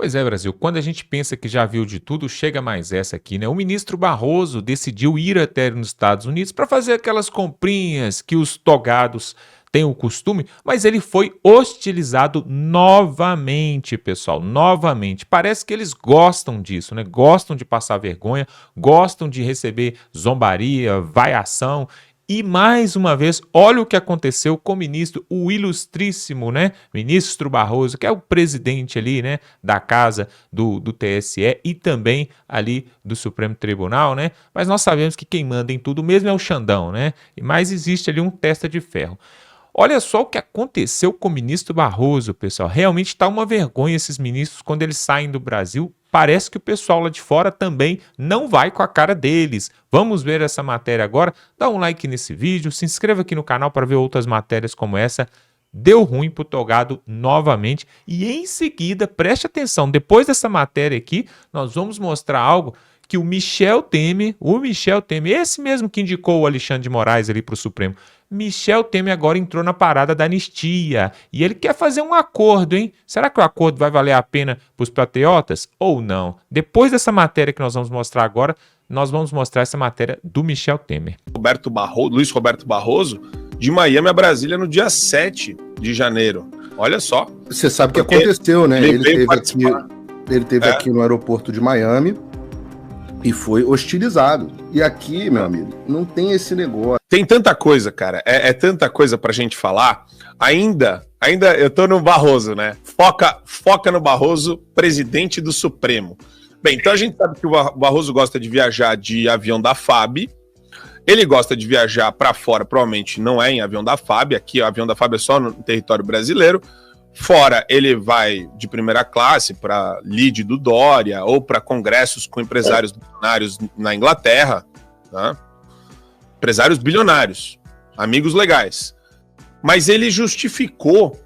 Pois é, Brasil, quando a gente pensa que já viu de tudo, chega mais essa aqui, né? O ministro Barroso decidiu ir até nos Estados Unidos para fazer aquelas comprinhas que os togados têm o costume, mas ele foi hostilizado novamente, pessoal, novamente. Parece que eles gostam disso, né? Gostam de passar vergonha, gostam de receber zombaria, vaiação. E mais uma vez, olha o que aconteceu com o ministro, o ilustríssimo, né? Ministro Barroso, que é o presidente ali, né? Da casa do TSE e também ali do Supremo Tribunal, né? Mas nós sabemos que quem manda em tudo mesmo é o Xandão, né? Mas existe ali um testa de ferro. Olha só o que aconteceu com o ministro Barroso, pessoal. Realmente está uma vergonha esses ministros quando eles saem do Brasil. Parece que o pessoal lá de fora também não vai com a cara deles. Vamos ver essa matéria agora. Dá um like nesse vídeo, se inscreva aqui no canal para ver outras matérias como essa. Deu ruim pro Togado novamente. E em seguida, preste atenção, depois dessa matéria aqui, nós vamos mostrar algo que o Michel Temer, esse mesmo que indicou o Alexandre de Moraes ali para o Supremo, Michel Temer agora entrou na parada da anistia e ele quer fazer um acordo, hein? Será que o acordo vai valer a pena para os patriotas ou não? Depois dessa matéria que nós vamos mostrar agora, nós vamos mostrar essa matéria do Michel Temer. Luiz Roberto Barroso, de Miami a Brasília no dia 7 de janeiro. Olha só. Você sabe o que aconteceu, né? Ele teve aqui no aeroporto de Miami e foi hostilizado. E aqui, meu amigo, não tem esse negócio. Tem tanta coisa, cara. É tanta coisa pra gente falar. Ainda eu tô no Barroso, né? Foca no Barroso, presidente do Supremo. Bem, então a gente sabe que o Barroso gosta de viajar de avião da FAB. Ele gosta de viajar pra fora, provavelmente não é em avião da FAB. Aqui o avião da FAB é só no território brasileiro. Fora, ele vai de primeira classe para lead do Dória ou para congressos com empresários bilionários na Inglaterra, né? Empresários bilionários, amigos legais. Mas ele justificou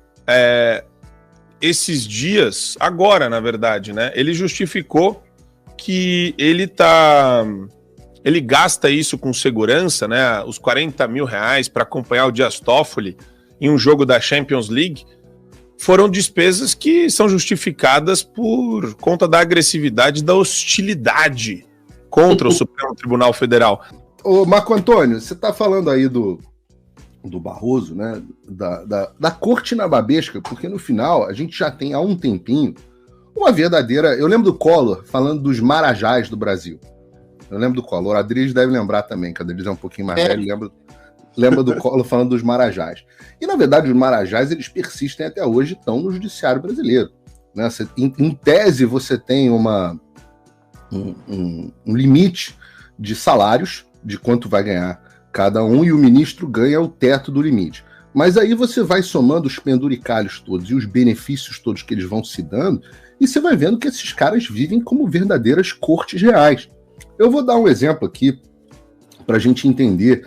esses dias, agora na verdade, né? Ele justificou que ele gasta isso com segurança, né? Os 40 mil reais para acompanhar o Dias Toffoli em um jogo da Champions League. Foram despesas que são justificadas por conta da agressividade, da hostilidade contra o Supremo Tribunal Federal. Ô, Marco Antônio, você está falando aí do Barroso, né? Da corte nababesca, porque no final a gente já tem há um tempinho uma verdadeira... Eu lembro do Collor falando dos marajás do Brasil. Eu lembro do Collor, a Adriles deve lembrar também, que a Adriles é um pouquinho mais velho, lembra do Collor falando dos marajás. E, na verdade, os marajás, eles persistem até hoje, estão no judiciário brasileiro. Né? Em tese, você tem um limite de salários, de quanto vai ganhar cada um, e o ministro ganha o teto do limite. Mas aí você vai somando os penduricalhos todos e os benefícios todos que eles vão se dando, e você vai vendo que esses caras vivem como verdadeiras cortes reais. Eu vou dar um exemplo aqui para a gente entender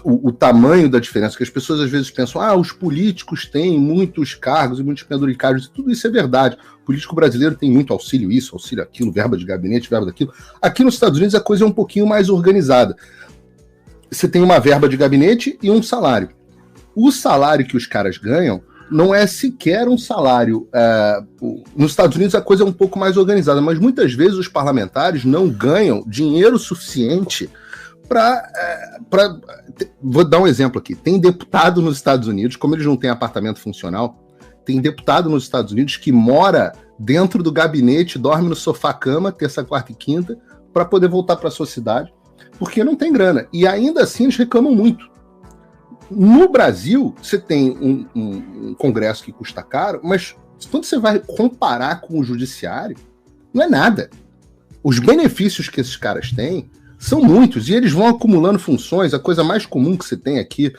o tamanho da diferença, que as pessoas às vezes pensam, os políticos têm muitos cargos e muitos penduricários, e tudo isso é verdade. O político brasileiro tem muito auxílio isso, auxílio aquilo, verba de gabinete, verba daquilo. Aqui nos Estados Unidos a coisa é um pouquinho mais organizada. Você tem uma verba de gabinete e um salário. O salário que os caras ganham não é sequer um salário. Nos Estados Unidos a coisa é um pouco mais organizada, mas muitas vezes os parlamentares não ganham dinheiro suficiente vou dar um exemplo aqui. Tem deputado nos Estados Unidos, como eles não têm apartamento funcional, tem deputado nos Estados Unidos que mora dentro do gabinete, dorme no sofá-cama, terça, quarta e quinta, para poder voltar para a sua cidade, porque não tem grana. E ainda assim eles reclamam muito. No Brasil, você tem um congresso que custa caro, mas quando você vai comparar com o judiciário, não é nada. Os benefícios que esses caras têm são muitos, e eles vão acumulando funções. A coisa mais comum que você tem aqui,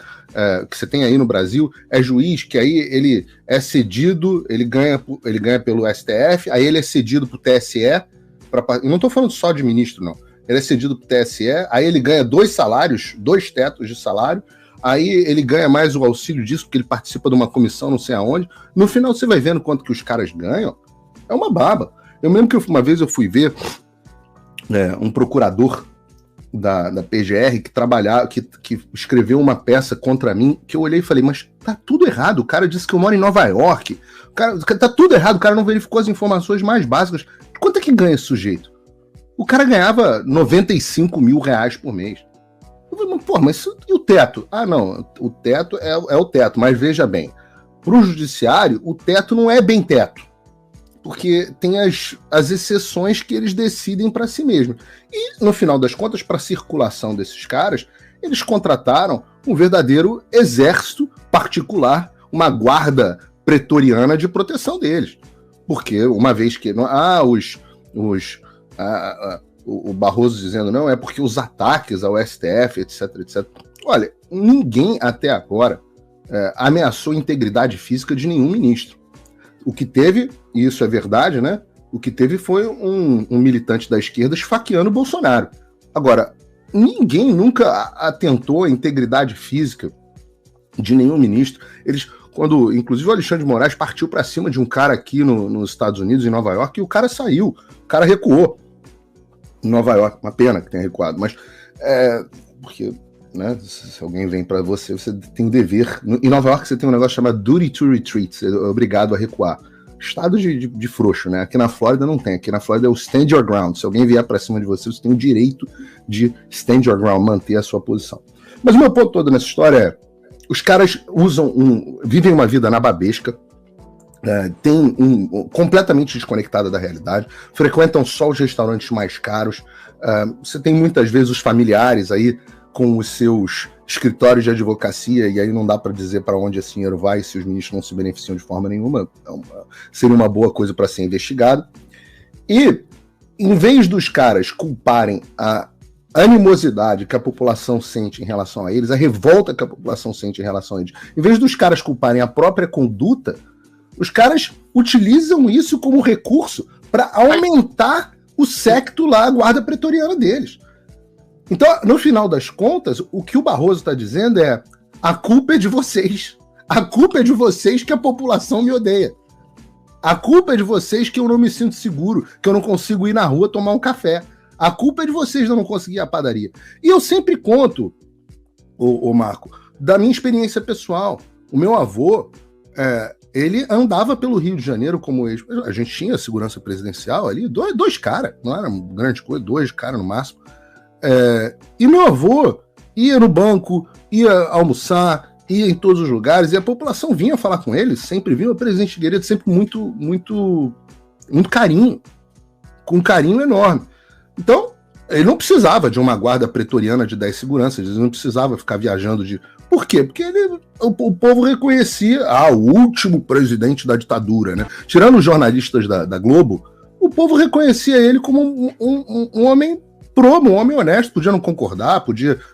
que você tem aí no Brasil, é juiz, que aí ele é cedido, ele ganha pelo STF, aí ele é cedido para o TSE, eu não estou falando só de ministro, não. Ele é cedido para o TSE, aí ele ganha 2 salários, 2 tetos de salário, aí ele ganha mais o auxílio disso, porque ele participa de uma comissão não sei aonde. No final você vai vendo quanto que os caras ganham, é uma baba. Eu lembro que uma vez eu fui ver um procurador da PGR que escreveu uma peça contra mim, que eu olhei e falei, mas Tá tudo errado. O cara disse que eu moro em Nova York. Tá tudo errado. O cara não verificou as informações mais básicas. Quanto é que ganha esse sujeito? O cara ganhava 95 mil reais por mês. Eu falei, pô, mas e o teto? Ah, não, o teto é o teto, mas veja bem, para o judiciário, o teto não é bem teto, porque tem as exceções que eles decidem para si mesmos. E, no final das contas, para a circulação desses caras, eles contrataram um verdadeiro exército particular, uma guarda pretoriana de proteção deles. Porque, uma vez que... o Barroso dizendo, não, é porque os ataques ao STF, etc, etc. Olha, ninguém até agora ameaçou a integridade física de nenhum ministro. O que teve, e isso é verdade, né? O que teve foi um militante da esquerda esfaqueando o Bolsonaro. Agora, ninguém nunca atentou à integridade física de nenhum ministro. Quando, inclusive, o Alexandre de Moraes partiu para cima de um cara aqui nos Estados Unidos, em Nova York, e o cara saiu, o cara recuou. Em Nova York, uma pena que tenha recuado, mas porque, né, se alguém vem para você tem o dever. Em Nova York você tem um negócio chamado duty to retreat, você é obrigado a recuar. Estado de frouxo, né? Aqui na Flórida não tem, aqui na Flórida é o stand your ground. Se alguém vier para cima de você, você tem o direito de stand your ground, manter a sua posição. Mas o meu ponto todo nessa história é, os caras vivem uma vida nababesca, completamente desconectada da realidade, frequentam só os restaurantes mais caros, você tem muitas vezes os familiares aí com os seus escritórios de advocacia, e aí não dá para dizer para onde esse dinheiro vai se os ministros não se beneficiam de forma nenhuma, seria uma boa coisa para ser investigado. E em vez dos caras culparem a animosidade que a população sente em relação a eles, a revolta que a população sente em relação a eles, em vez dos caras culparem a própria conduta, os caras utilizam isso como recurso para aumentar o séquito lá, a guarda pretoriana deles. Então, no final das contas, o que o Barroso está dizendo é: a culpa é de vocês. A culpa é de vocês que a população me odeia. A culpa é de vocês que eu não me sinto seguro, que eu não consigo ir na rua tomar um café. A culpa é de vocês de eu não conseguir ir à padaria. E eu sempre conto, o Marco, da minha experiência pessoal. O meu avô... ele andava pelo Rio de Janeiro como a gente tinha segurança presidencial ali, dois caras, não era grande coisa, 2 caras no máximo. E meu avô ia no banco, ia almoçar, ia em todos os lugares, e a população vinha falar com ele, sempre vinha o presidente Figueiredo, sempre muito, muito, muito carinho, com um carinho enorme. Então, ele não precisava de uma guarda pretoriana de 10 seguranças, ele não precisava ficar viajando de... Por quê? Porque o povo reconhecia o último presidente da ditadura, né? Tirando os jornalistas da Globo, o povo reconhecia ele como um homem probo, um homem honesto, podia não concordar,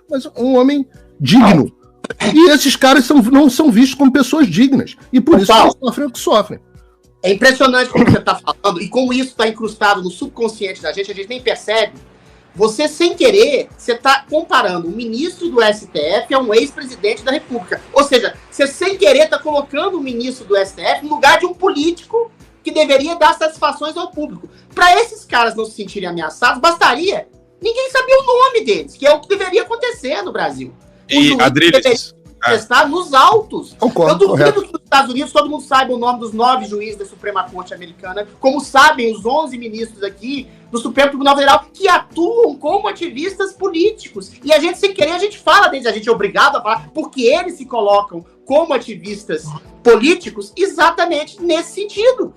mas um homem digno. E esses caras não são vistos como pessoas dignas. E por isso eles sofrem o que sofrem. É impressionante como você está falando e como isso está incrustado no subconsciente da gente, a gente nem percebe. Você, sem querer, você está comparando um ministro do STF a um ex-presidente da República. Ou seja, você, sem querer, está colocando o ministro do STF no lugar de um político que deveria dar satisfações ao público. Para esses caras não se sentirem ameaçados, bastaria ninguém saber o nome deles, que é o que deveria acontecer no Brasil. E, Adriles... Está nos autos. Concordo, eu duvido que nos Estados Unidos todo mundo saiba o nome dos 9 juízes da Suprema Corte Americana, como sabem os 11 ministros aqui do Supremo Tribunal Federal, que atuam como ativistas políticos. E a gente, sem querer, a gente fala deles, a gente é obrigado a falar, porque eles se colocam como ativistas políticos exatamente nesse sentido.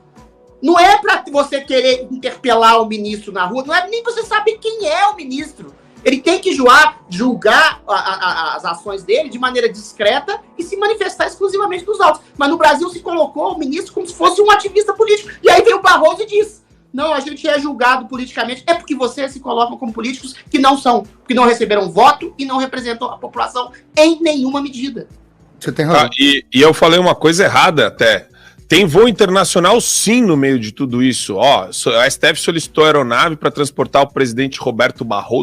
Não é para você querer interpelar o ministro na rua, não é nem você saber quem é o ministro. Ele tem que julgar as ações dele de maneira discreta e se manifestar exclusivamente nos autos. Mas no Brasil se colocou o ministro como se fosse um ativista político. E aí veio o Barroso e diz: não, a gente é julgado politicamente. É porque vocês se colocam como políticos que não são, que não receberam voto e não representam a população em nenhuma medida. Você tem razão. E eu falei uma coisa errada até. Tem voo internacional, sim, no meio de tudo isso. A STF solicitou aeronave para transportar o presidente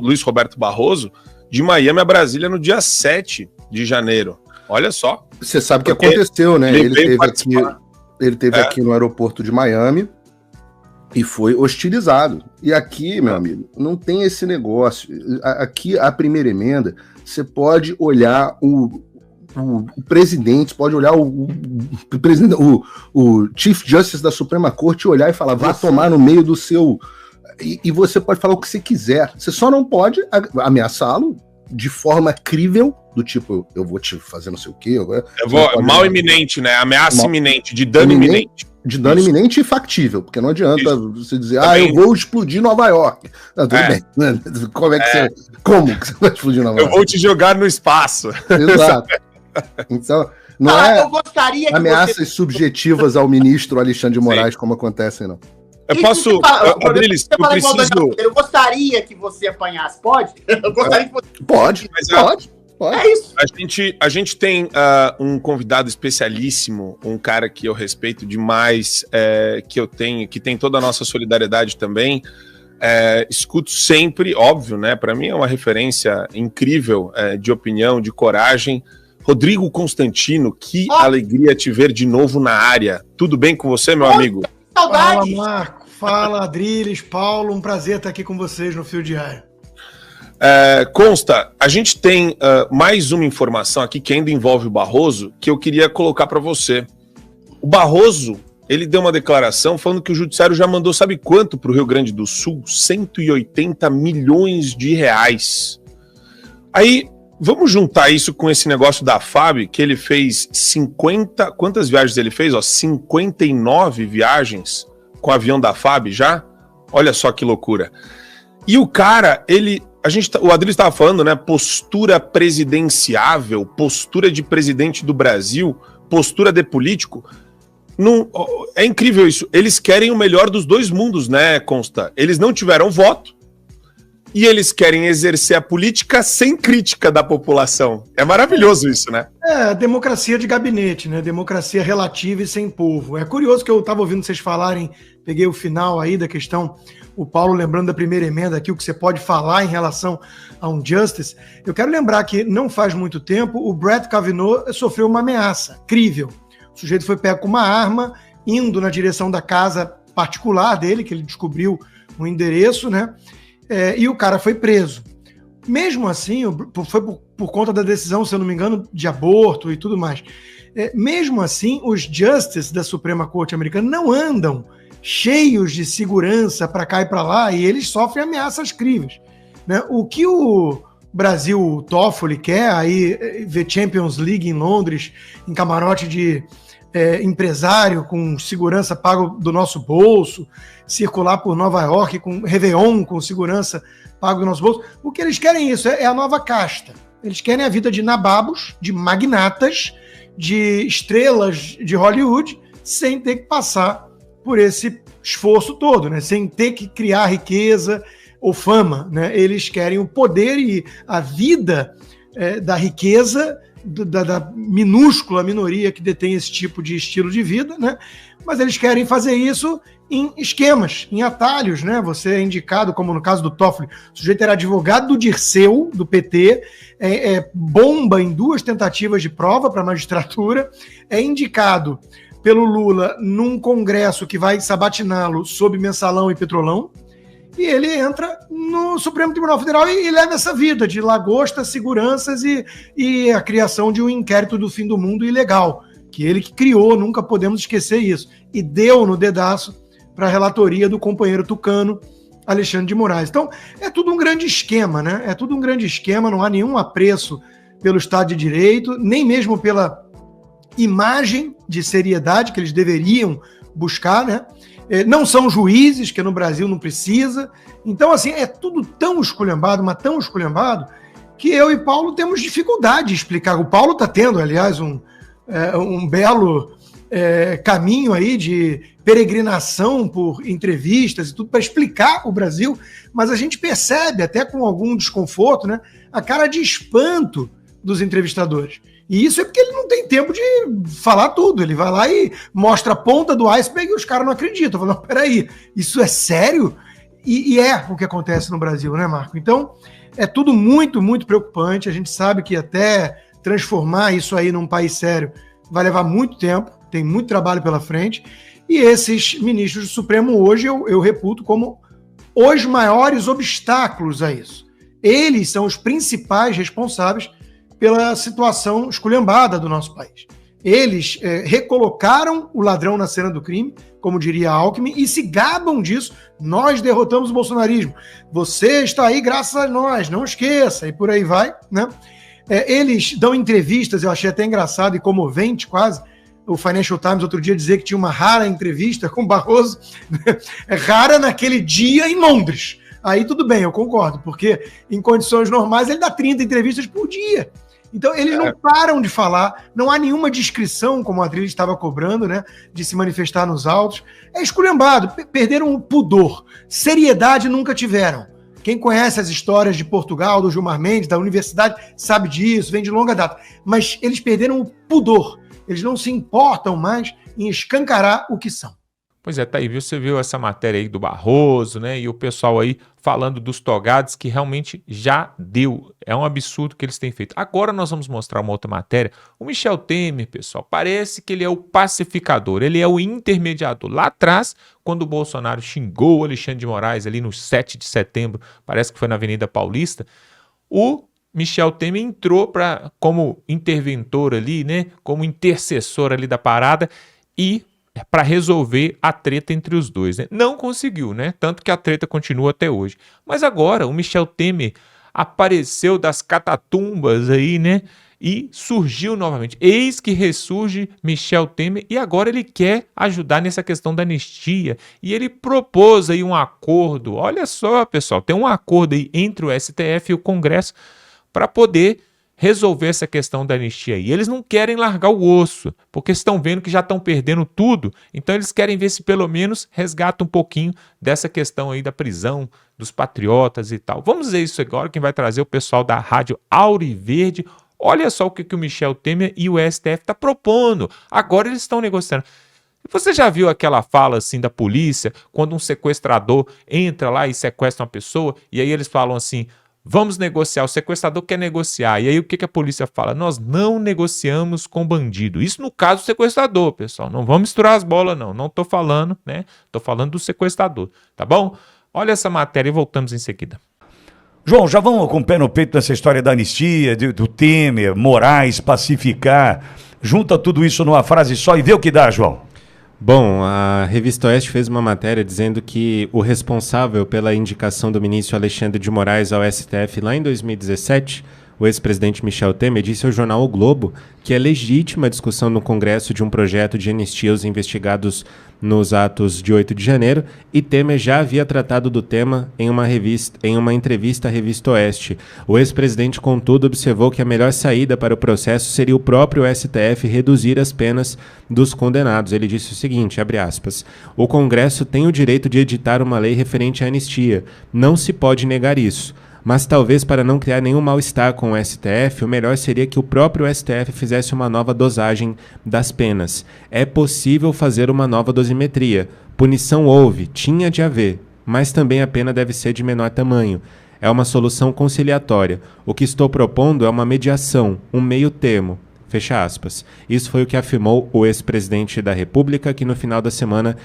Luiz Roberto Barroso de Miami a Brasília no dia 7 de janeiro. Olha só. Você sabe o que aconteceu, né? Ele teve aqui no aeroporto de Miami e foi hostilizado. E aqui, meu amigo, não tem esse negócio. Aqui, a primeira emenda, você pode olhar o presidente, pode olhar o presidente, o Chief Justice da Suprema Corte e olhar e falar, vá tomar no meio do seu... E você pode falar o que você quiser. Você só não pode ameaçá-lo de forma crível, do tipo, eu vou te fazer não sei o quê. Mal iminente, né? Ameaça iminente, de dano iminente. De dano iminente e factível, porque não adianta você dizer, eu vou explodir Nova York. Não, tudo bem. Como que você vai explodir Nova York? Eu vou te jogar no espaço. Exato. Então, não eu gostaria que ameaças subjetivas ao ministro Alexandre de Moraes, como acontecem, não. Eu posso... Adriles, eu preciso... Eu gostaria que você apanhasse, pode? Eu gostaria que você... Pode. É isso. A gente tem um convidado especialíssimo, um cara que eu respeito demais, que tem toda a nossa solidariedade também. Escuto sempre, óbvio, né? Para mim é uma referência incrível de opinião, de coragem. Rodrigo Constantino, que alegria te ver de novo na área. Tudo bem com você, meu amigo? Fala, Marco. Fala, Adriles, Paulo. Um prazer estar aqui com vocês no Fio Diário. Consta, a gente tem mais uma informação aqui que ainda envolve o Barroso, que eu queria colocar para você. O Barroso, ele deu uma declaração falando que o Judiciário já mandou, sabe quanto para o Rio Grande do Sul? 180 milhões de reais. Aí, vamos juntar isso com esse negócio da FAB, que ele fez 50... Quantas viagens ele fez? 59 viagens com o avião da FAB já? Olha só que loucura. E o cara, o Adriles estava falando, né? Postura presidenciável, postura de presidente do Brasil, postura de político. Não, é incrível isso. Eles querem o melhor dos dois mundos, né, Consta? Eles não tiveram voto e eles querem exercer a política sem crítica da população. É maravilhoso isso, né? Democracia de gabinete, né? Democracia relativa e sem povo. É curioso que eu estava ouvindo vocês falarem, peguei o final aí da questão, o Paulo lembrando da primeira emenda aqui, o que você pode falar em relação a um justice. Eu quero lembrar que não faz muito tempo o Brett Kavanaugh sofreu uma ameaça crível. O sujeito foi pego com uma arma, indo na direção da casa particular dele, que ele descobriu o endereço, né? E o cara foi preso. Mesmo assim, foi por conta da decisão, se eu não me engano, de aborto e tudo mais. Mesmo assim, os justices da Suprema Corte Americana não andam cheios de segurança para cá e para lá, e eles sofrem ameaças críveis, né? O que o Brasil, o Toffoli, quer aí ver Champions League em Londres, em camarote de empresário, com segurança pago do nosso bolso, circular por Nova York com Réveillon, com segurança pago do nosso bolso. O que eles querem isso, é a nova casta. Eles querem a vida de nababos, de magnatas, de estrelas de Hollywood, sem ter que passar por esse esforço todo, né? Sem ter que criar riqueza ou fama, né? Eles querem o poder e a vida da riqueza da minúscula minoria que detém esse tipo de estilo de vida, né? Mas eles querem fazer isso em esquemas, em atalhos, né? Você é indicado, como no caso do Toffoli, o sujeito era advogado do Dirceu, do PT, bomba em 2 tentativas de prova para a magistratura, é indicado pelo Lula num congresso que vai sabatiná-lo sob mensalão e petrolão, e ele entra no Supremo Tribunal Federal e leva essa vida de lagostas, seguranças e a criação de um inquérito do fim do mundo ilegal, que ele que criou, nunca podemos esquecer isso, e deu no dedaço para a relatoria do companheiro tucano, Alexandre de Moraes. Então, é tudo um grande esquema, né? É tudo um grande esquema, não há nenhum apreço pelo Estado de Direito, nem mesmo pela imagem de seriedade que eles deveriam buscar, né? Não são juízes, que no Brasil não precisa. Então, assim, é tudo tão esculhambado, mas tão esculhambado, que eu e Paulo temos dificuldade de explicar. O Paulo está tendo, aliás, um belo caminho aí de peregrinação por entrevistas e tudo para explicar o Brasil, mas a gente percebe, até com algum desconforto, né, a cara de espanto dos entrevistadores. E isso é porque ele não tem tempo de falar tudo. Ele vai lá e mostra a ponta do iceberg e os caras não acreditam. Falam, peraí, isso é sério? E é o que acontece no Brasil, né, Marco? Então, é tudo muito, muito preocupante. A gente sabe que até transformar isso aí num país sério vai levar muito tempo, tem muito trabalho pela frente. E esses ministros do Supremo hoje eu reputo como os maiores obstáculos a isso. Eles são os principais responsáveis pela situação esculhambada do nosso país. Eles recolocaram o ladrão na cena do crime, como diria Alckmin, e se gabam disso. Nós derrotamos o bolsonarismo. Você está aí graças a nós, não esqueça, e por aí vai, né? Eles dão entrevistas, eu achei até engraçado e comovente quase, o Financial Times outro dia dizer que tinha uma rara entrevista com Barroso, rara naquele dia em Londres. Aí tudo bem, eu concordo, porque em condições normais ele dá 30 entrevistas por dia. Então, eles não param de falar, não há nenhuma descrição, como a Adriles estava cobrando, né, de se manifestar nos autos. É esculhambado, perderam o pudor. Seriedade nunca tiveram. Quem conhece as histórias de Portugal, do Gilmar Mendes, da universidade, sabe disso, vem de longa data. Mas eles perderam o pudor. Eles não se importam mais em escancarar o que são. Pois é, tá aí, viu? Você viu essa matéria aí do Barroso, né? E o pessoal aí falando dos togados que realmente já deu. É um absurdo que eles têm feito. Agora nós vamos mostrar uma outra matéria. O Michel Temer, pessoal, parece que ele é o pacificador, ele é o intermediador. Lá atrás, quando o Bolsonaro xingou o Alexandre de Moraes ali no 7 de setembro, parece que foi na Avenida Paulista, o Michel Temer entrou como interventor ali, né? Como intercessor ali da parada e para resolver a treta entre os dois, né? Não conseguiu, né? Tanto que a treta continua até hoje. Mas agora o Michel Temer apareceu das catatumbas aí, né? E surgiu novamente. Eis que ressurge Michel Temer e agora ele quer ajudar nessa questão da anistia. E ele propôs aí um acordo. Olha só, pessoal, tem um acordo aí entre o STF e o Congresso para poder resolver essa questão da anistia aí. Eles não querem largar o osso, porque estão vendo que já estão perdendo tudo, então eles querem ver se pelo menos resgata um pouquinho dessa questão aí da prisão, dos patriotas e tal. Vamos ver isso agora, quem vai trazer o pessoal da Rádio Auriverde. Olha só o que o Michel Temer e o STF estão propondo. Agora eles estão negociando. Você já viu aquela fala assim da polícia, quando um sequestrador entra lá e sequestra uma pessoa, e aí eles falam assim: vamos negociar, o sequestrador quer negociar. E aí o que a polícia fala? Nós não negociamos com bandido. Isso no caso do sequestrador, pessoal. Não vamos misturar as bolas, não. Não tô falando, né? Tô falando do sequestrador, tá bom? Olha essa matéria e voltamos em seguida. João, já vamos com o pé no peito nessa história da anistia, do Temer, Moraes, pacificar. Junta tudo isso numa frase só e vê o que dá, João. Bom, a Revista Oeste fez uma matéria dizendo que o responsável pela indicação do ministro Alexandre de Moraes ao STF lá em 2017, o ex-presidente Michel Temer, disse ao jornal O Globo que é legítima a discussão no Congresso de um projeto de anistia aos investigados nos atos de 8 de janeiro, e Temer já havia tratado do tema em uma entrevista à Revista Oeste. O ex-presidente, contudo, observou que a melhor saída para o processo seria o próprio STF reduzir as penas dos condenados. Ele disse o seguinte, abre aspas, o Congresso tem o direito de editar uma lei referente à anistia. Não se pode negar isso. Mas talvez para não criar nenhum mal-estar com o STF, o melhor seria que o próprio STF fizesse uma nova dosagem das penas. É possível fazer uma nova dosimetria. Punição houve, tinha de haver, mas também a pena deve ser de menor tamanho. É uma solução conciliatória. O que estou propondo é uma mediação, um meio termo. Fecha aspas. Isso foi o que afirmou o ex-presidente da República, que no final de semana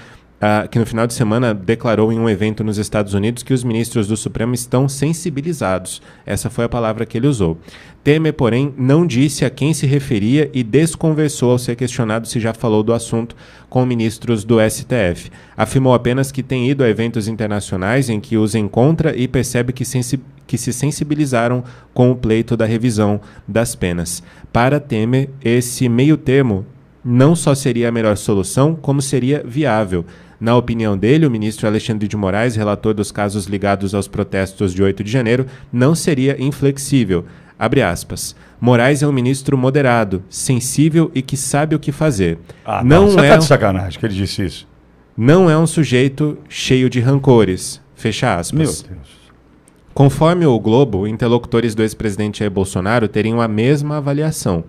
declarou em um evento nos Estados Unidos que os ministros do Supremo estão sensibilizados. Essa foi a palavra que ele usou. Temer, porém, não disse a quem se referia e desconversou ao ser questionado se já falou do assunto com ministros do STF. Afirmou apenas que tem ido a eventos internacionais em que os encontra e percebe que se sensibilizaram com o pleito da revisão das penas. Para Temer, esse meio termo não só seria a melhor solução, como seria viável. Na opinião dele, o ministro Alexandre de Moraes, relator dos casos ligados aos protestos de 8 de janeiro, não seria inflexível. Abre aspas. Moraes é um ministro moderado, sensível e que sabe o que fazer. Você tá de sacanagem que ele disse isso. Não é um sujeito cheio de rancores. Fecha aspas. Meu Deus. Conforme o Globo, interlocutores do ex-presidente Jair Bolsonaro teriam a mesma avaliação.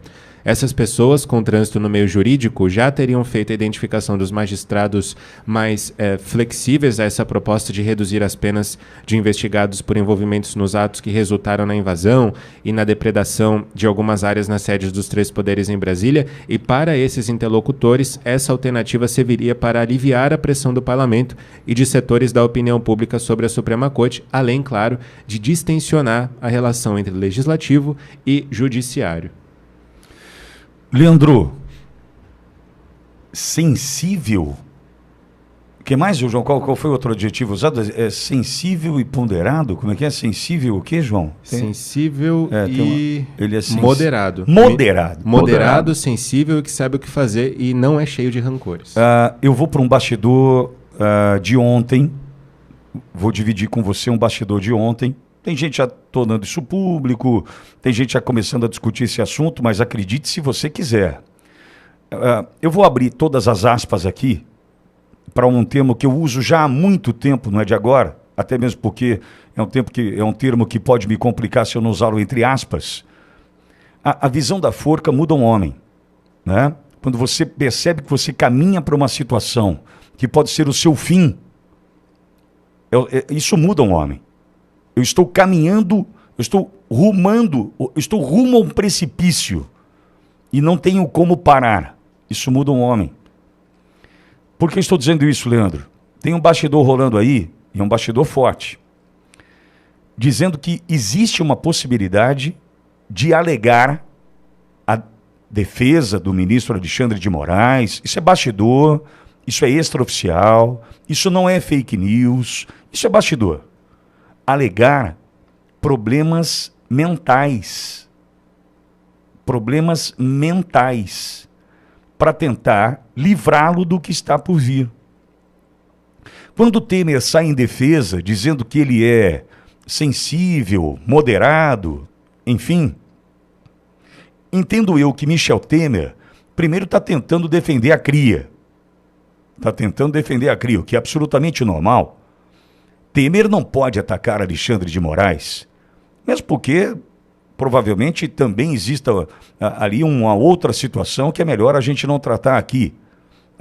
Essas pessoas com trânsito no meio jurídico já teriam feito a identificação dos magistrados mais flexíveis a essa proposta de reduzir as penas de investigados por envolvimentos nos atos que resultaram na invasão e na depredação de algumas áreas nas sedes dos 3 poderes em Brasília, e para esses interlocutores, essa alternativa serviria para aliviar a pressão do parlamento e de setores da opinião pública sobre a Suprema Corte, além, claro, de distensionar a relação entre legislativo e judiciário. Leandro, sensível? O que mais, João? Qual foi o outro adjetivo usado? É sensível e ponderado? Como é que é? Sensível o quê, João? Sensível e ele é moderado. Moderado, sensível e que sabe o que fazer e não é cheio de rancores. Eu vou para um bastidor de ontem. Vou dividir com você um bastidor de ontem. Tem gente já tornando isso público, tem gente já começando a discutir esse assunto, mas acredite se você quiser. Eu vou abrir todas as aspas aqui para um termo que eu uso já há muito tempo, não é de agora, até mesmo porque é um termo que pode me complicar se eu não usá-lo entre aspas. A visão da forca muda um homem, né? Quando você percebe que você caminha para uma situação que pode ser o seu fim, isso muda um homem. Eu estou caminhando, eu estou rumo a um precipício e não tenho como parar. Isso muda um homem. Por que eu estou dizendo isso, Leandro? Tem um bastidor rolando aí, e é um bastidor forte, dizendo que existe uma possibilidade de alegar a defesa do ministro Alexandre de Moraes. Isso é bastidor, isso é extraoficial, isso não é fake news, isso é bastidor. Alegar problemas mentais. Problemas mentais. Para tentar livrá-lo do que está por vir. Quando o Temer sai em defesa, dizendo que ele é sensível, moderado, enfim, entendo eu que Michel Temer, primeiro está tentando defender a cria. Está tentando defender a cria, o que é absolutamente normal. Temer não pode atacar Alexandre de Moraes, mesmo porque provavelmente também exista ali uma outra situação que é melhor a gente não tratar aqui.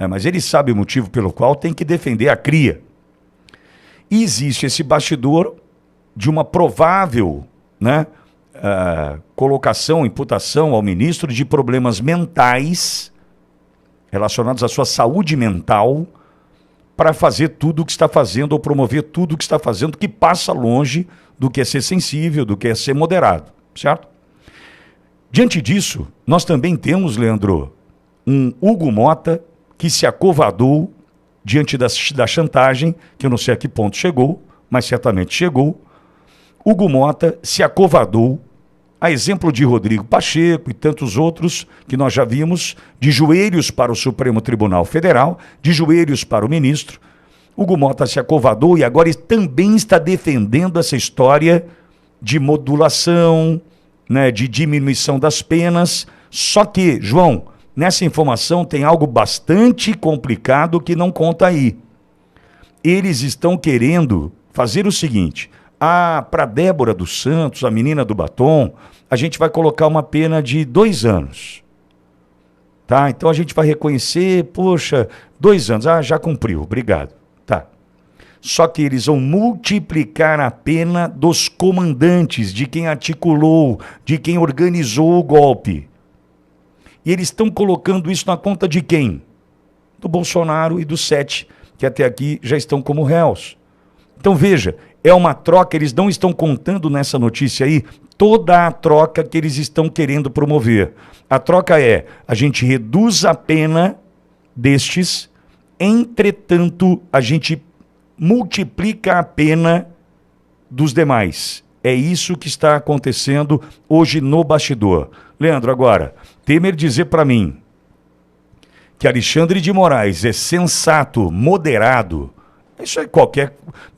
Mas ele sabe o motivo pelo qual tem que defender a cria. E existe esse bastidor de uma provável colocação, imputação ao ministro de problemas mentais relacionados à sua saúde mental, para fazer tudo o que está fazendo ou promover tudo o que está fazendo que passa longe do que é ser sensível, do que é ser moderado, certo? Diante disso, nós também temos, Leandro, um Hugo Mota que se acovardou diante da chantagem, que eu não sei a que ponto chegou, mas certamente chegou. Hugo Mota se acovardou, a exemplo de Rodrigo Pacheco e tantos outros que nós já vimos, de joelhos para o Supremo Tribunal Federal, de joelhos para o ministro. Hugo Mota se acovardou e agora também está defendendo essa história de modulação, de diminuição das penas. Só que, João, nessa informação tem algo bastante complicado que não conta aí. Eles estão querendo fazer o seguinte: para Débora dos Santos, a menina do batom, a gente vai colocar uma pena de 2 anos. Tá? Então a gente vai reconhecer, 2 anos, já cumpriu, obrigado. Tá. Só que eles vão multiplicar a pena dos comandantes, de quem articulou, de quem organizou o golpe. E eles estão colocando isso na conta de quem? Do Bolsonaro e dos 7, que até aqui já estão como réus. Então veja, é uma troca, eles não estão contando nessa notícia aí toda a troca que eles estão querendo promover. A troca é, a gente reduz a pena destes, entretanto, a gente multiplica a pena dos demais. É isso que está acontecendo hoje no bastidor. Leandro, agora, Temer dizer para mim que Alexandre de Moraes é sensato, moderado, isso é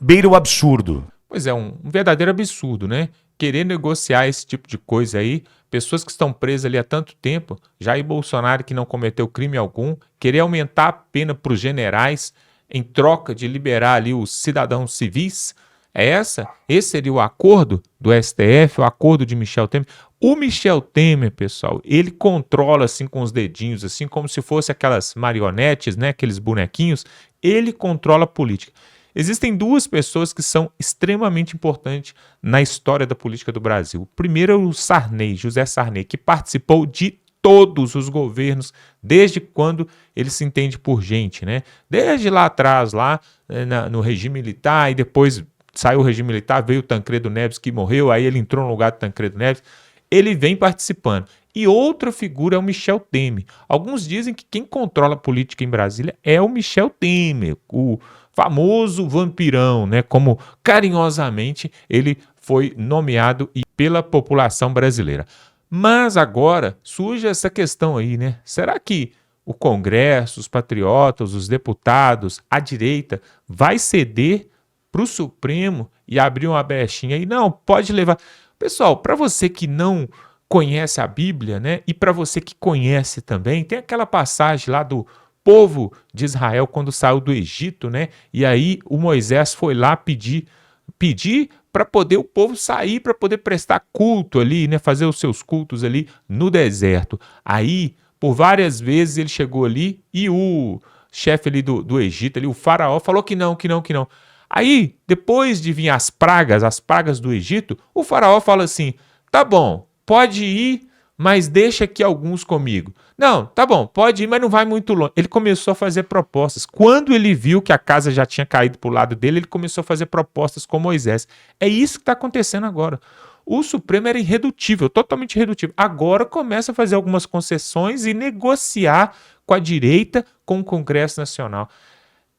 beira o absurdo. Pois é, um verdadeiro absurdo, né? Querer negociar esse tipo de coisa aí, pessoas que estão presas ali há tanto tempo, Jair Bolsonaro que não cometeu crime algum, querer aumentar a pena para os generais em troca de liberar ali os cidadãos civis, Esse seria o acordo do STF, o acordo de Michel Temer. O Michel Temer, pessoal, ele controla assim com os dedinhos, assim como se fosse aquelas marionetes, né, aqueles bonequinhos, ele controla a política. Existem duas pessoas que são extremamente importantes na história da política do Brasil. O primeiro é o Sarney, José Sarney, que participou de todos os governos, desde quando ele se entende por gente, né? Desde lá atrás, lá no regime militar, e depois saiu o regime militar, veio o Tancredo Neves que morreu, aí ele entrou no lugar do Tancredo Neves, ele vem participando. E outra figura é o Michel Temer. Alguns dizem que quem controla a política em Brasília é o Michel Temer, o famoso vampirão, né? Como carinhosamente ele foi nomeado pela população brasileira. Mas agora surge essa questão aí, né? Será que o Congresso, os patriotas, os deputados, a direita vai ceder para o Supremo e abrir uma brechinha aí? Não, pode levar. Pessoal, para você que não conhece a Bíblia, né? E para você que conhece também, tem aquela passagem lá do povo de Israel quando saiu do Egito, né? E aí o Moisés foi lá pedir para poder o povo sair, para poder prestar culto ali, né? Fazer os seus cultos ali no deserto. Aí, por várias vezes ele chegou ali e o chefe ali do Egito, ali, o faraó, falou que não. Aí, depois de vir as pragas do Egito, o faraó fala assim, tá bom, pode ir, mas deixa aqui alguns comigo. Não, tá bom, pode ir, mas não vai muito longe. Ele começou a fazer propostas. Quando ele viu que a casa já tinha caído para o lado dele, ele começou a fazer propostas com Moisés. É isso que está acontecendo agora. O Supremo era irredutível, totalmente irredutível. Agora começa a fazer algumas concessões e negociar com a direita, com o Congresso Nacional.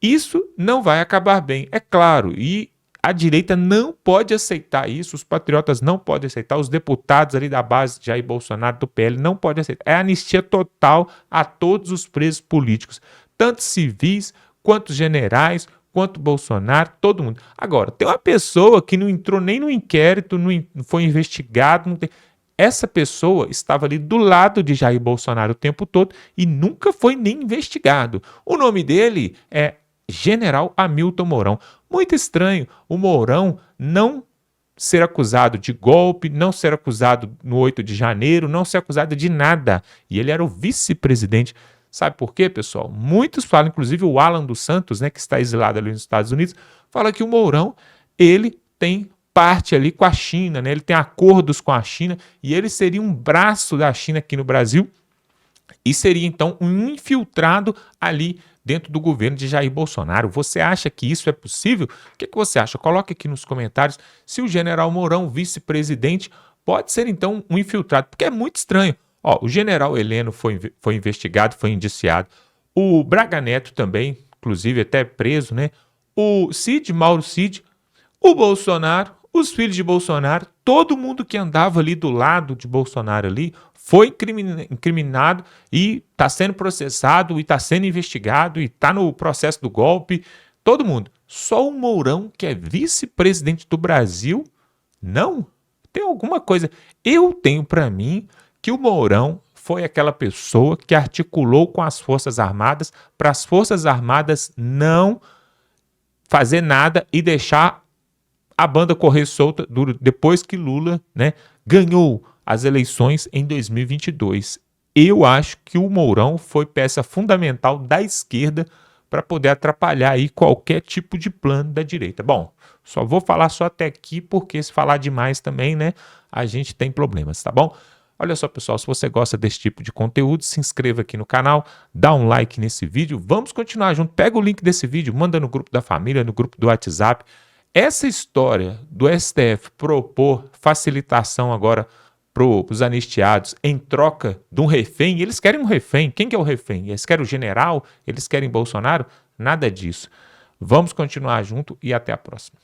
Isso não vai acabar bem, é claro, e a direita não pode aceitar isso, os patriotas não podem aceitar, os deputados ali da base de Jair Bolsonaro, do PL, não podem aceitar. É anistia total a todos os presos políticos, tanto civis, quanto generais, quanto Bolsonaro, todo mundo. Agora, tem uma pessoa que não entrou nem no inquérito, não foi investigado, não tem... Essa pessoa estava ali do lado de Jair Bolsonaro o tempo todo e nunca foi nem investigado. O nome dele é General Hamilton Mourão. Muito estranho o Mourão não ser acusado de golpe, não ser acusado no 8 de janeiro, não ser acusado de nada. E ele era o vice-presidente. Sabe por quê, pessoal? Muitos falam, inclusive o Alan dos Santos, né, que está exilado ali nos Estados Unidos, fala que o Mourão, ele tem parte ali com a China, né? Ele tem acordos com a China e ele seria um braço da China aqui no Brasil e seria então um infiltrado ali dentro do governo de Jair Bolsonaro. Você acha que isso é possível? O que você acha? Coloque aqui nos comentários se o general Mourão, vice-presidente, pode ser então um infiltrado, porque é muito estranho. Ó, o general Heleno foi investigado, foi indiciado. O Braga Neto também, inclusive até preso, né? O Mauro Cid, o Bolsonaro, os filhos de Bolsonaro, todo mundo que andava ali do lado de Bolsonaro ali, foi incriminado e está sendo processado e está sendo investigado e está no processo do golpe, todo mundo. Só o Mourão, que é vice-presidente do Brasil, não? Tem alguma coisa. Eu tenho para mim que o Mourão foi aquela pessoa que articulou com as Forças Armadas para as Forças Armadas não fazer nada e deixar a banda correr solta depois que Lula, né, ganhou as eleições em 2022. Eu acho que o Mourão foi peça fundamental da esquerda para poder atrapalhar aí qualquer tipo de plano da direita. Bom, só vou falar só até aqui, porque se falar demais também, né, a gente tem problemas, tá bom? Olha só, pessoal, se você gosta desse tipo de conteúdo, se inscreva aqui no canal, dá um like nesse vídeo, vamos continuar junto, pega o link desse vídeo, manda no grupo da família, no grupo do WhatsApp. Essa história do STF propor facilitação agora para os anistiados em troca de um refém, eles querem um refém. Quem que é o refém? Eles querem o general? Eles querem Bolsonaro? Nada disso. Vamos continuar junto e até a próxima.